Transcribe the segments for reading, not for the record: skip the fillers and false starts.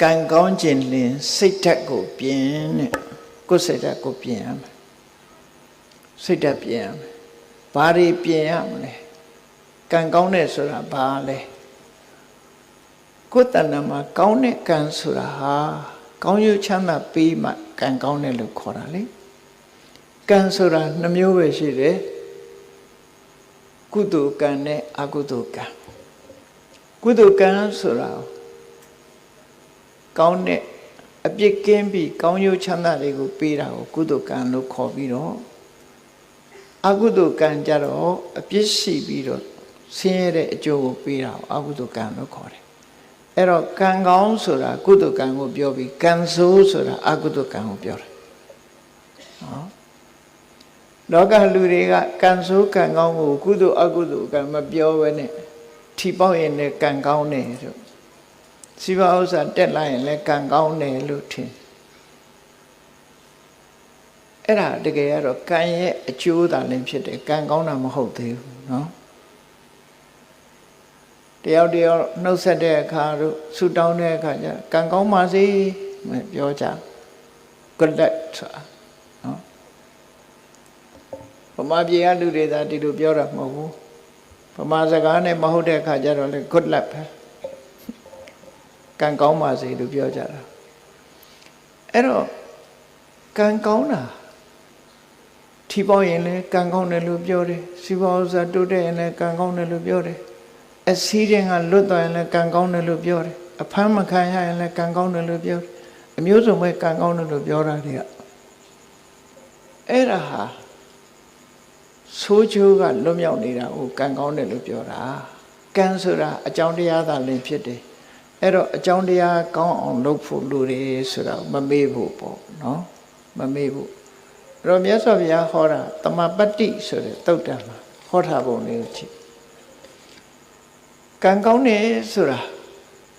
ကံကောင်းခြင်းလင်စိတ်ဓာတ်ကိုပြင်တဲ့ကိုယ်စိတ်ဓာတ်ကိုပြင်ရမယ်စိတ်ဓာတ်ပြင်ရမယ်ဘာတွေပြင်ရမလဲကံကောင်းတဲ့ဆိုတာဘာလဲကိုယ်တဏ္ဍာမှာကောင်းတဲ့ကံဆိုတာဟာကောင်းကျိုးချမ်းသာပေးမှကံကောင်းတယ်လို့ခေါ်တာလေကံဆိုတာနှမျိုးပဲရှိတယ်ကုသိုလ်ကံနဲ့အကုသိုလ်ကံကုသိုလ်ကံဆိုတာကောင်းတဲ့အပြစ်ကင်းပြီးကောင်းကျိုးချမ်းသာတွေကိုပေးတာကိုကုသိုလ်ကံလို့ခေါ်ပြီးတော့အကုသိုလ်ကံကြတော့အပြစ်ရှိပြီးတော့ဆင်းရဲတဲ့အကျိုးကိုပေးတာကိုအကုသိုလ်ကံလို့ခေါ်တယ်အဲ့တော့ကံကောင်းဆိုတာကုသိုလ်ကံကိုပြောပြီးကံဆိုးဆိုတာအကုသိုလ်ကံကိုပြောတယ်နော်လောကလူတွေကကံဆိုးကံကောင်းကိုကုသိုလ်အကုသိုလ်ကံမပြောဘဲနဲ့ထီပေါက်ရင်လည်းကံကောင်းတယ်ဆိုစီးပွားဥစ္စာတက်လာရင်လည်းကံကောင်းတယ်လို့ထင်အဲ့ဒါတကယ်ကတော့ကံရဲ့အကျိုးသာလည်းဖြစ်တယ်ကံကောင်းတာမဟုတ်သေးဘူးနော်တယောက်တယောက်နှုတ်ဆက်တဲ့အခါတို့ဆူတောင်းတဲ့အခါကျကံကောင်းပါစေပြောကြ good luck ဆိုတာနော်ဗမာပြည်ကလူတွေသာဒီလိုပြောတာမဟုတ်ဘူးဗမာစကားနဲ့မဟုတ်တဲ့အခါကျတော့လေ good luck ပဲကံကောင်းပါစေလို့ပြောကြတာအဲ့တော့ကံကောင်းတာထီပေါက်ရင်လည်းကံကောင်းတယ်လို့ပြောတယ်စီးပွားဥစ္စာတိုးတက်ရင်လည်းကံကောင်းတယ်လို့ပြောတယ်အစည်းရင်ကလွတ်သွားရင်လည်းကံကောင်းတယ်လို့ပြောတယ်အဖမ်းမခံရရင်လည်းကံကောင်းတယ်လို့ပြောတယ်အမျိုးစုံပဲကံကောင်းတယ်လို့ပြောတာတွေကအဲ့ဒါဟာဆိုးချိုးကလွတ်မြောက်နေတာကိုကံကောင်းတယ်လို့ပြောတာကံဆိုတာအကြောင်းတရားသာလင်ဖြစ်တယ်အဲ့တော့အကြောင်းတရားကောင်းအောင်လုပ်ဖို့လိုတယ်ဆိုတာမမေ့ဖို့ပေါ့နော်မမေ့ဖို့အဲ့တော့မြတ်စွာဘုရားဟောတာတမပတ္တိဆိုတဲ့သုတ်တံမှာဟောထားပုံလေးကိုကြည့်ကံကောင်းတယ်ဆိုတာ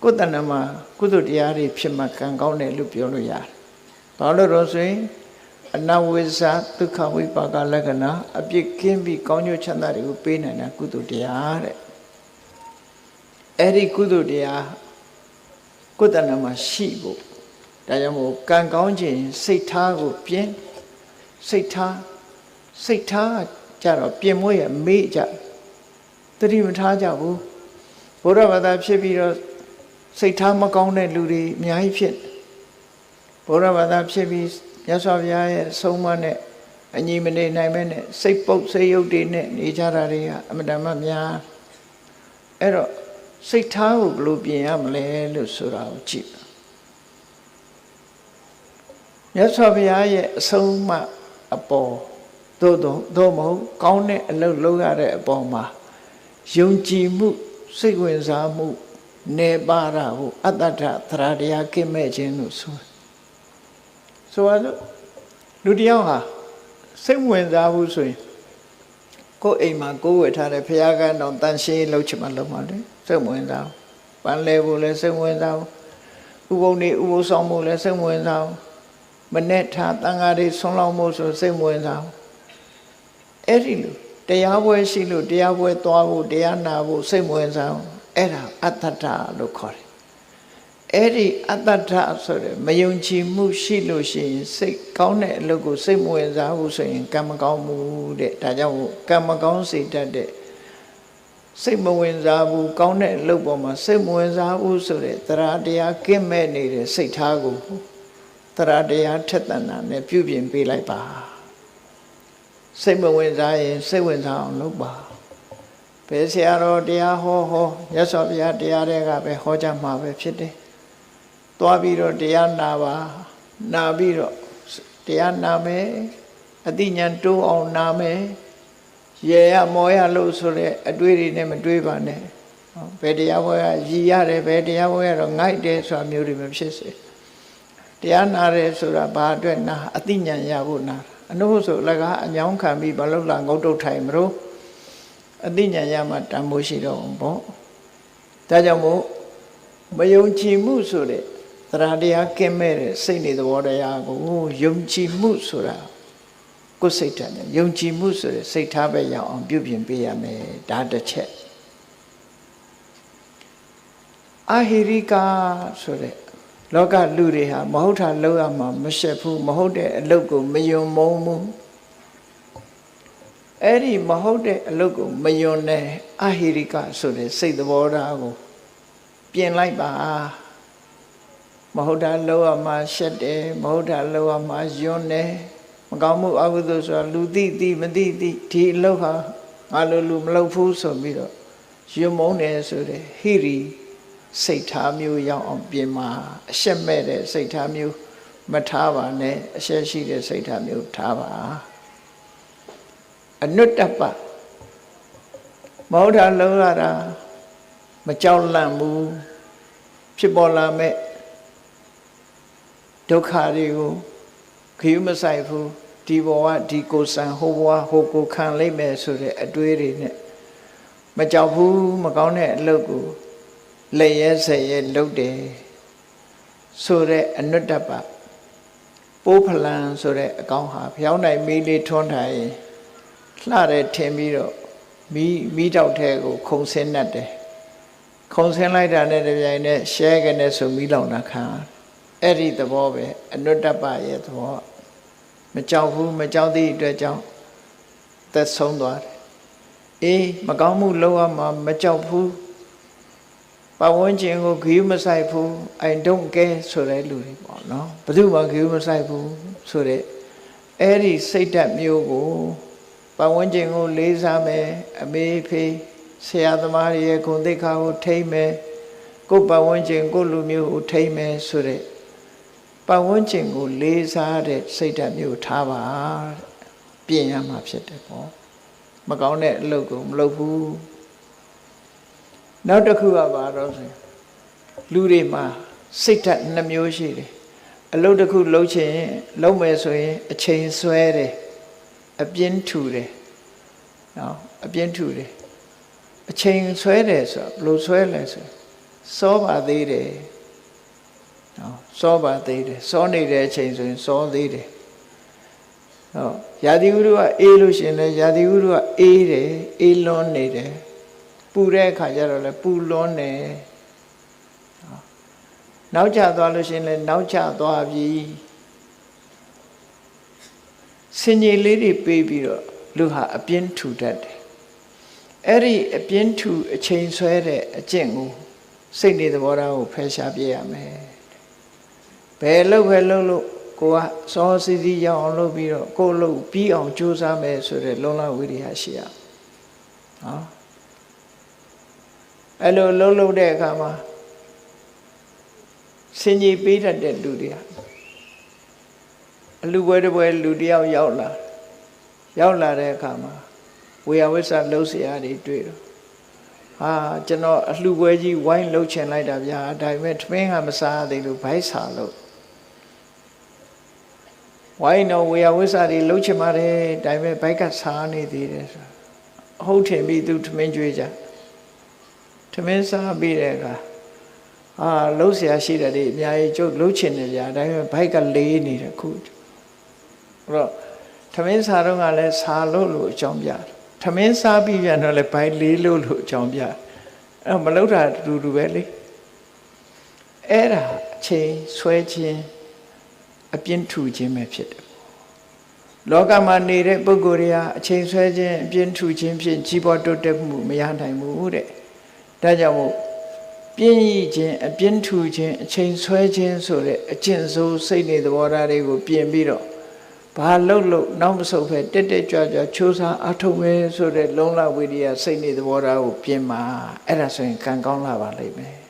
ကိုယ်တဏ္ဍာမှာကုသိုလ်တရားတွေဖြစ်မှကံကောင်းတယ်လို့ပြောလို့ရတယ်ဘာလို့လဲဆိုရင်အနဝိဇ္ဇဒုက္ခဝိပါကလက္ခဏာအပြစ်ကင်းပြီးကောင်းကျိုးချမ်းသာတွေကိုပေးနိုင်တာကုသိုလ်တရားတဲ့အဲ့ဒီကုသိုလ်တရားကိုယ်တဏ္ဍာမှာရှိဖို့ဒါကြောင့်မို့ကံကောင်းခြင်းစိတ်ထားကိုပြင်စိတ်ထားကြတော့ပြင်မွေးရမေ့ကြသတိမထားကြဘူးဘုရားဘာသာဖြစ်ပြီးတော့စိတ်ထားမကောင်းတဲ့လူတွေအများကြီးဖြစ်ဘုရားဘာသာဖြစ်ပြီးမြတ်စွာဘုရားရဲ့ဆုံးမနဲ့အညီမနေနိုင်မဲနဲ့စိတ်ပုတ်စိတ်ရုပ်တွေနဲ့နေကြတာတွေကအမှန်တမ်းများအဲ့တော့စိတ်ထားကိုဘယ်လိုပြင်ရမလဲလို့ဆိုတာကိုကြည့်မြတ်စွာဘုရားရဲ့အဆုံးအမအပေါ်သို့မဟုတ်ကောင်းတဲ့အလုပ်လုပ်ရတဲ့အပေါ်မှာယုံကြည်မှုစိတ်ဝင်စားမှုနေပါတာကိုအတ္တထသရတရားကင်းမဲ့ခြင်းလို့ဆိုတော့လူတယောက်ဟာစိတ်ဝင်စားဘူးဆိုရင်ကိုယ်အိမ်မှာကိုယ်ဝယ်ထားတဲ့ဘုရားကတောင်တန်ရှင်းလုပ်ချင်မှလုပ်မှလေစိတ်ဝင်စားပန်းလဲဖို့လည်းစိတ်ဝင်စားဥပုံနေဥပုသ်ဆောင်ဖို့လည်းစိတ်ဝင်စားမနဲ့ထားတန်ဃာတွေဆွမ်းလောင်းဖို့ဆိုစိတ်ဝင်စားအဲ့ဒီလိုတရားပွဲရှိလို့တရားပွဲသွားဖို့တရားနာဖို့စိတ်ဝင်စားအဲ့ဒါအတ္တထလို့ခေါ်တယ်အဲ့ဒီအတ္တထဆိုတဲ့မယုံကြည်မှုရှိလို့ရှိရင်စိတ်ကောင်းတဲ့အလုပ်ကိုစိတ်မဝင်စားဘူးဆိုရင်ကံမကောင်းဘူးတဲ့ဒါကြောင့်ကံမကောင်းစေတတ်တဲ့စိတ်မဝင်စားဘူးကောင်းတဲ့အလုပ်ပေါ်မှာစိတ်မဝင်စားဘူးဆိုတဲ့တရားတရားကင်းမဲ့နေတဲ့စိတ်ထားကိုတရားတရားထက်သန်တာနဲ့ပြုပြင်ပေးလိုက်ပါစိတ်မဝင်စားရင်စိတ်ဝင်စားအောင်လုပ်ပါဘယ်ဆရာတော်တရားဟောမြတ်စွာဘုရားတရားတွေကပဲဟောကြမှာပဲဖြစ်တယ်သွားပြီးတော့တရားနာပါနာပြီးတော့တရားနာမယ်အသိဉာဏ်တိုးအောင်နာမယ်ရေရမောရလို့ဆိုတဲ့အတွေ့တွေနဲ့မတွေ့ပါနဲ့ဘယ်တရားပွဲကရည်ရတယ်ဘယ်တရားပွဲကတော့ငိုက်တယ်ဆိုတာမျိုးတွေမဖြစ်စေတရားနာတယ်ဆိုတာဘာအတွက်နာအသိဉာဏ်ရဖို့နာအနုဆိုလကအညောင်းခံပြီးမလုပ်လာငုတ်တုတ်ထိုင်မလို့အသိဉာဏ်ရမှတန်ဖိုးရှိတော့ပေါ့ဒါကြောင့်မို့မယုံကြည်မှုဆိုတဲ့တရားတရားကင်းမဲ့တဲ့စိတ်နေသဘောတရားကိုယုံကြည်မှုဆိုတာကိုယ်စိတ်ဓာတ်နဲ့ယုံကြည်မှုဆိုတဲ့စိတ်ထားပဲရောက်အောင်ပြုပြင်ပေးရမယ်ဒါတစ်ချက်အဟိရိကဆိုတဲ့ လောကလူတွေဟာမဟုတ်တာလုပ်ရမှာမရှက်ဘူးမဟုတ်တဲ့အလုပ်ကိုမယွံမုန်းဘူးအဲ့ဒီမဟုတ်တဲ့အလုပ်ကိုမယွံတဲ့အဟိရိကဆိုတဲ့စိတ်သဘောထားကိုပြင်လိုက်ပါမဟုတ်တာလုပ်ရမှာရှက်တယ်မဟုတ်တာလုပ်ရမှာယွန်းတယ်မကောင်းမှုအကုသိုလ်ဆိုတာလူသိသိမသိသိဒီအလုပ်ဟာငါလိုလူမလုပ်ဘူးဆိုပြီးတော့ယွန်းမုန်းတယ်ဆိုတဲ့ဟိရိစိတ်ထားမျိုးရောက်အောင်ပြင်မှာအရှက်မဲ့တဲ့စိတ်ထားမျိုးမထားပါနဲ့အရှက်ရှိတဲ့စိတ်ထားမျိုးထားပါအနုတ္တပမဟုတ်တာလုံးရတာမကြောက်လန့်ဘူးဖြစ်ပေါ်လာမဲ့ဒုက္ခတွေကိုခရီးမဆိုင်ဘူးဒီဘဝဒီကိုယ်ဆံဟိုဘဝဟိုကိုခံလိုက်မယ်ဆိုတဲ့အတွေးတွေနဲ့မကြောက်ဘူးမကောင်းတဲ့အလုပ်ကိုလက်ရဲဆက်ရဲလုပ်တယ်ဆိုတဲ့အနုတ္တပပိုးဖလံဆိုတဲ့အကောင်ဟာဖျောင်းနိုင်မီးလေးထွန်းထားရင်လှတယ်ထင်ပြီးတော့မီးတောက်ထဲကိုခုံဆင်းတတ်တယ်ခုံဆင်းလိုက်တာနဲ့တပြိုင်နက်ရှဲကနေဆိုမီးလောင်တာခံအဲ့ဒီသဘောပဲအနုတ္တပရဲ့သဘောမကြောက်ဘူးမကြောက်သည့်အတွက်ကြောင့်သက်ဆုံးသွားတယ်အေးမကောင်းမှုလုပ်ရမှာမကြောက်ဘူးပတ်ဝန်းကျင်ကိုဂရုမစိုက်ဘူး I don't care ဆိုတဲ့လူတွေပေါ့နော်ဘယ်သူမှဂရုမစိုက်ဘူးဆိုတဲ့အဲ့ဒီစိတ်ဓာတ်မျိုးကိုပတ်ဝန်းကျင်ကိုလေးစားမယ်အမေဖေးဆရာသမားရဲ့ဂုဏ်သိက္ခာကိုထိမ့်မယ်ကိုယ်ပတ်ဝန်းကျင်ကိုလူမျိုးကိုထိမ့်မယ်ဆိုတဲ့ပတ်ဝန်းကျင်ကိုလေးစားတဲ့စိတ်ဓာတ်မျိုးထားပါပြင်ရမှာဖြစ်တယ်ပေါ့မကောင်းတဲ့အလုပ်ကိုမလုပ်ဘူးနောက်တစ်ခုကဘာတော့ဆိုလူတွေမှာစိတ်ဓာတ်နှမျိုးရှိတယ်အလုပ်တစ်ခုလုပ်ချင်လုပ်မယ်ဆိုရင်အချိန်ဆွဲတယ်အပြင်းထူတယ်နော်အပြင်းထူတယ်အချိန်ဆွဲတယ်ဆိုဘယ်လိုဆွဲလဲဆိုစောပါသေးတယ်နော်စောပါသေးတယ်စောနေတဲ့အချိန်ဆိုရင်စောသေးတယ်ဟောရာသီဥတုကအေးလို့ရှင်လဲရာသီဥတုကအေးတယ်အေးလွန်းနေတယ်ပူတဲ့အခါကျတော့လဲပူလွန်းတယ်နောက်ကျသွားလို့ရှင်လဲနောက်ကျသွားပြီစင်ကြီးလေးတွေပေးပြီးတော့လူဟာအပြင်းထူတတ်တယ်အဲ့ဒီအပြင်းထူအချိန်ဆွဲတဲ့အကျင့်ကိုစိတ်နေသဘောထားကိုဖယ်ရှားပြရမယ်ဘယ်လို့ကိုကစောစီစီရောက်အောင်လုပ်ပြီးတော့ကိုယ်လုပ်ပြီးအောင်ကြိုးစားမယ်ဆိုတဲ့လုံလဝိရိယရှိရနော်အဲ့လိုလုပ်တဲ့အခါမှာစင်ကြီးပေးတတ်တဲ့လူတွေအလူပွဲတစ်ပွဲလူတယောက်ရောက်လာတဲ့အခါမှာဝေယဝိဆလုံးเสียတွေတွေ့တော့ဟာကျွန်တော်အလှပွဲကြီးဝိုင်းလှုပ်ချင်လိုက်တာဗျာဒါပေမဲ့ထမင်းကမစားသေးလို့ဘိုက်စာလို့ဝိုင်းတော့ဝေယဝိဆတွေလှုပ်ချင်ပါတယ်ဒါပေမဲ့ဘိုက်ကစားနေသေးတယ်ဆိုအဟုတ်ထင်ပြီးသူထမင်းကြွေးကြထမင်းစားပြီးတဲ့အခါလှုပ်เสียရှိတယ်ဒီအများကြီးကျုပ်လှုပ်ချင်တယ်ဗျာဒါပေမဲ့ဘိုက်ကလေးနေတယ်ခုအဲ့တော့ထမင်းစားတော့ကလည်းစားလို့အကြောင်းပြတယ်ထမင်းစားပြီးပြန်တော့လည်းဘိုက်လေးလို့အကြောင်းပြအဲ့မလုပ်တာတူပဲလေအဲ့ဒါအချိန်ဆွဲခြင်းအပြင်းထူခြင်းပဲဖြစ်တယ်လောကမှာနေတဲ့ပုဂ္ဂိုလ်တွေဟာအချိန်ဆွဲခြင်းအပြင်းထူခြင်းဖြင့်ကြီးပွားတိုးတက်မှုမရနိုင်ဘူးတဲ့ဒါကြောင့်မို့ပြင်းရခြင်းအပြင်းထူခြင်းအချိန်ဆွဲခြင်းဆိုတဲ့အကျင့်ဆိုးစိတ်နေသဘောထားတွေကိုပြင်ပြီးတော့ဘာလို့နောက်မဆုတ်ပဲတက်ကြွချိုးစားအထုတ်မယ်ဆိုတဲ့လုံလဝိရိယစိတ်နေသဘောထားကိုပြင်မှာအဲ့ဒါဆိုရင်ကံကောင်းလာပါလိမ့်မယ်